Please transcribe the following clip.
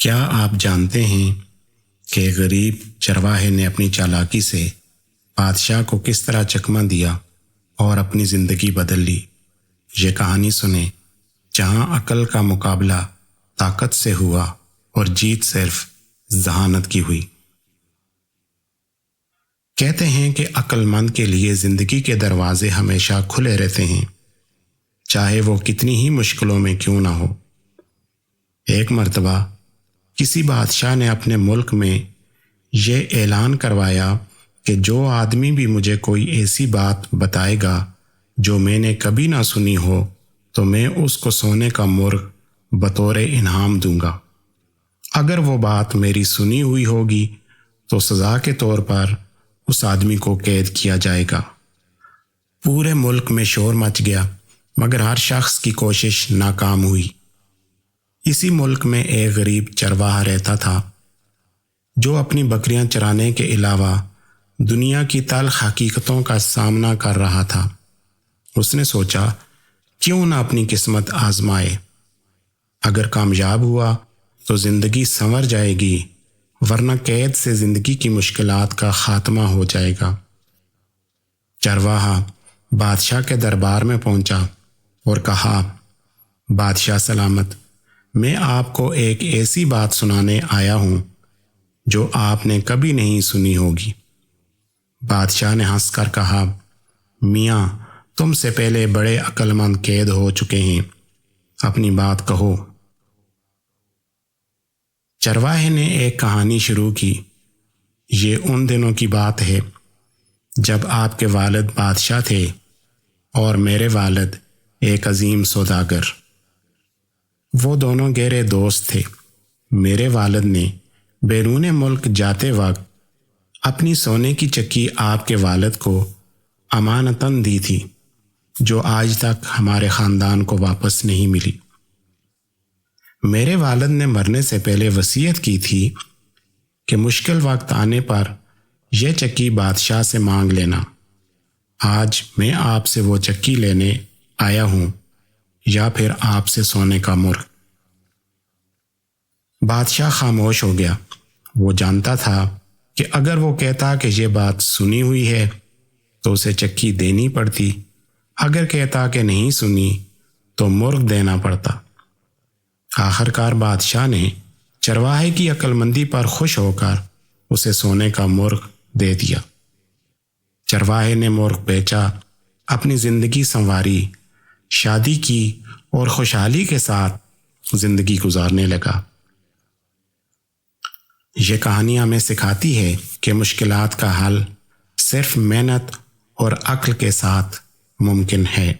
کیا آپ جانتے ہیں کہ غریب چرواہے نے اپنی چالاکی سے بادشاہ کو کس طرح چکمہ دیا اور اپنی زندگی بدل لی؟ یہ کہانی سنیں جہاں عقل کا مقابلہ طاقت سے ہوا اور جیت صرف ذہانت کی ہوئی۔ کہتے ہیں کہ عقل مند کے لیے زندگی کے دروازے ہمیشہ کھلے رہتے ہیں، چاہے وہ کتنی ہی مشکلوں میں کیوں نہ ہو۔ ایک مرتبہ کسی بادشاہ نے اپنے ملک میں یہ اعلان کروایا کہ جو آدمی بھی مجھے کوئی ایسی بات بتائے گا جو میں نے کبھی نہ سنی ہو تو میں اس کو سونے کا مرغ بطور انعام دوں گا۔ اگر وہ بات میری سنی ہوئی ہوگی تو سزا کے طور پر اس آدمی کو قید کیا جائے گا۔ پورے ملک میں شور مچ گیا مگر ہر شخص کی کوشش ناکام ہوئی۔ اسی ملک میں ایک غریب چرواہا رہتا تھا جو اپنی بکریاں چرانے کے علاوہ دنیا کی تلخ حقیقتوں کا سامنا کر رہا تھا۔ اس نے سوچا کیوں نہ اپنی قسمت آزمائے، اگر کامیاب ہوا تو زندگی سنور جائے گی ورنہ قید سے زندگی کی مشکلات کا خاتمہ ہو جائے گا۔ چرواہا بادشاہ کے دربار میں پہنچا اور کہا، بادشاہ سلامت، میں آپ کو ایک ایسی بات سنانے آیا ہوں جو آپ نے کبھی نہیں سنی ہوگی۔ بادشاہ نے ہنس کر کہا، میاں تم سے پہلے بڑے عقل مند قید ہو چکے ہیں، اپنی بات کہو۔ چرواہے نے ایک کہانی شروع کی۔ یہ ان دنوں کی بات ہے جب آپ کے والد بادشاہ تھے اور میرے والد ایک عظیم سوداگر۔ وہ دونوں گہرے دوست تھے۔ میرے والد نے بیرون ملک جاتے وقت اپنی سونے کی چکی آپ کے والد کو امانتاً دی تھی جو آج تک ہمارے خاندان کو واپس نہیں ملی۔ میرے والد نے مرنے سے پہلے وصیت کی تھی کہ مشکل وقت آنے پر یہ چکی بادشاہ سے مانگ لینا۔ آج میں آپ سے وہ چکی لینے آیا ہوں یا پھر آپ سے سونے کا مرغ۔ بادشاہ خاموش ہو گیا۔ وہ جانتا تھا کہ اگر وہ کہتا کہ یہ بات سنی ہوئی ہے تو اسے چکی دینی پڑتی، اگر کہتا کہ نہیں سنی تو مرغ دینا پڑتا۔ آخر کار بادشاہ نے چرواہے کی عقل مندی پر خوش ہو کر اسے سونے کا مرغ دے دیا۔ چرواہے نے مرغ بیچا، اپنی زندگی سنواری، شادی کی اور خوشحالی کے ساتھ زندگی گزارنے لگا۔ یہ کہانی ہمیں سکھاتی ہے کہ مشکلات کا حل صرف محنت اور عقل کے ساتھ ممکن ہے۔